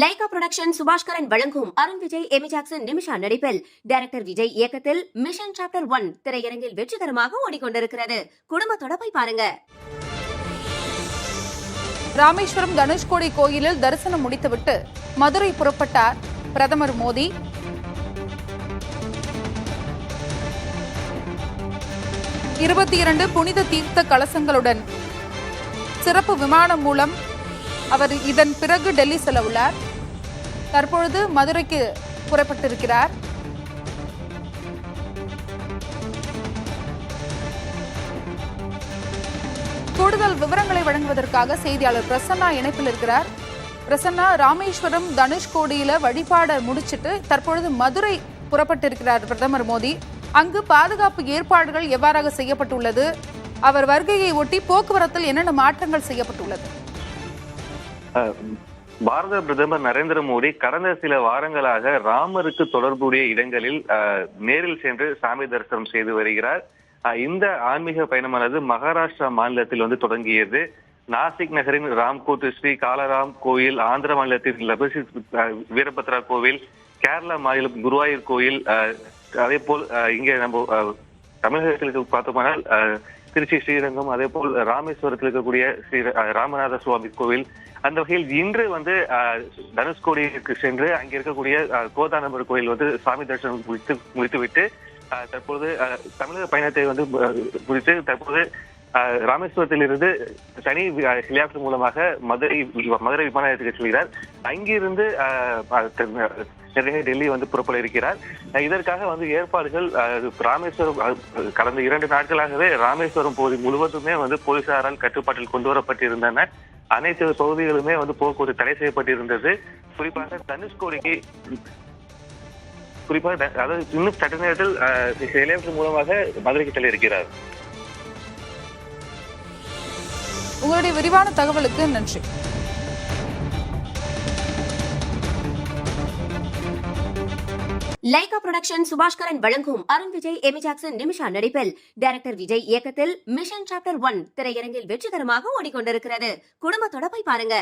Lyca production Subaskaran வழங்கும் Arun Vijay, Amy Jackson, Nimisha நடிப்பில் director Vijay இயக்கத்தில் மிஷன் சாப்டர் 1 திரையரங்கில் வெற்றிகரமாக ஓடிக்கொண்டிருக்கிறது. குடும்பத்தோட போய் பாருங்க. ராமேஸ்வரம் தனுஷ்கோடி கோயிலில் தரிசனம் முடித்துவிட்டு மதுரை புறப்பட்டார் பிரதமர் மோடி. இருபத்தி புனித தீர்த்த கலசங்களுடன் சிறப்பு விமானம் மூலம் அவர் இதன் பிறகு டெல்லி செல்ல உள்ளார். தற்பொழுது மதுரைக்கு புறப்பட்டிருக்கிறார். கூடுதல் விவரங்களை வழங்குவதற்காக செய்தியாளர் பிரசன்னா இணைப்பில் இருக்கிறார். பிரசன்னா, ராமேஸ்வரம் தனுஷ்கோடியில வழிபாட முடிச்சிட்டு தற்பொழுது மதுரை புறப்பட்டிருக்கிறார் பிரதமர் மோடி. அங்கு பாதுகாப்பு ஏற்பாடுகள் எவ்வாறாக செய்யப்பட்டுள்ளது? அவர் வருகையை ஒட்டி போக்குவரத்தில் என்னென்ன மாற்றங்கள் செய்யப்பட்டுள்ளது? பாரத பிரதமர் நரேந்திர மோடி கடந்த சில வாரங்களாக ராமருக்கு தொடர்புடைய இடங்களில் நேரில் சென்று சாமி தரிசனம் செய்து வருகிறார். இந்த ஆன்மீக பயணமானது மகாராஷ்டிரா மாநிலத்தில் தொடங்கியது. நாசிக் நகரின் ராம்கோட் ஸ்ரீ காலராம் கோயில், ஆந்திர மாநிலத்தின் லபசி வீரபத்ரா கோவில், கேரளா மாநிலம் குருவாயூர் கோயில், அதே போல் இங்கே நம்ம தமிழகத்தில் பார்த்தோம்னால் திருச்சி ஸ்ரீரங்கம், அதே போல் ராமேஸ்வரத்தில் இருக்கக்கூடிய ஸ்ரீ ராமநாத சுவாமி கோவில். அந்த வகையில் இன்று தனுஷ்கோடிக்கு சென்று அங்கே இருக்கக்கூடிய கோதானம்பர் கோயில் சாமி தரிசனம் முடித்துவிட்டு தற்போது தமிழக பயணத்தை முடித்து தற்போது ராமேஸ்வரத்தில் இருந்து தனி ஹெலிகாப்டர் மூலமாக மதுரை விமான நிலையத்துக்கு செல்கிறார். அங்கிருந்து டெல்லி புறப்பட இருக்கிறார். இதற்காக ஏற்பாடுகள் ராமேஸ்வரம் கடந்த 2 நாட்களாகவே ராமேஸ்வரம் பகுதி முழுவதுமே போலீசாரால் கட்டுப்பாட்டில் கொண்டு வரப்பட்டிருந்தன. அனைத்து பகுதிகளுமே போக்குவரத்து தடை செய்யப்பட்டிருந்தது. குறிப்பாக தனுஷ்கோடிக்கு அதாவது இன்னும் சட்ட நேரத்தில் ஹெலிகாப்டர் மூலமாக மதுரைக்கு செல்ல இருக்கிறார். உங்களுடைய விரிவான தகவலுக்கு நன்றி. லைகா புரொடக்ஷன் சுபாஷ்கரன் வழங்கும் அருண் விஜய், எமி ஜாக்சன், நிமிஷா நடிப்பில் டைரக்டர் விஜய் இயக்கத்தில் மிஷன் சாப்டர் 1 திரையரங்கில் வெற்றிகரமாக ஓடிக்கொண்டிருக்கிறது. குடும்பத்தோட போய் பாருங்க.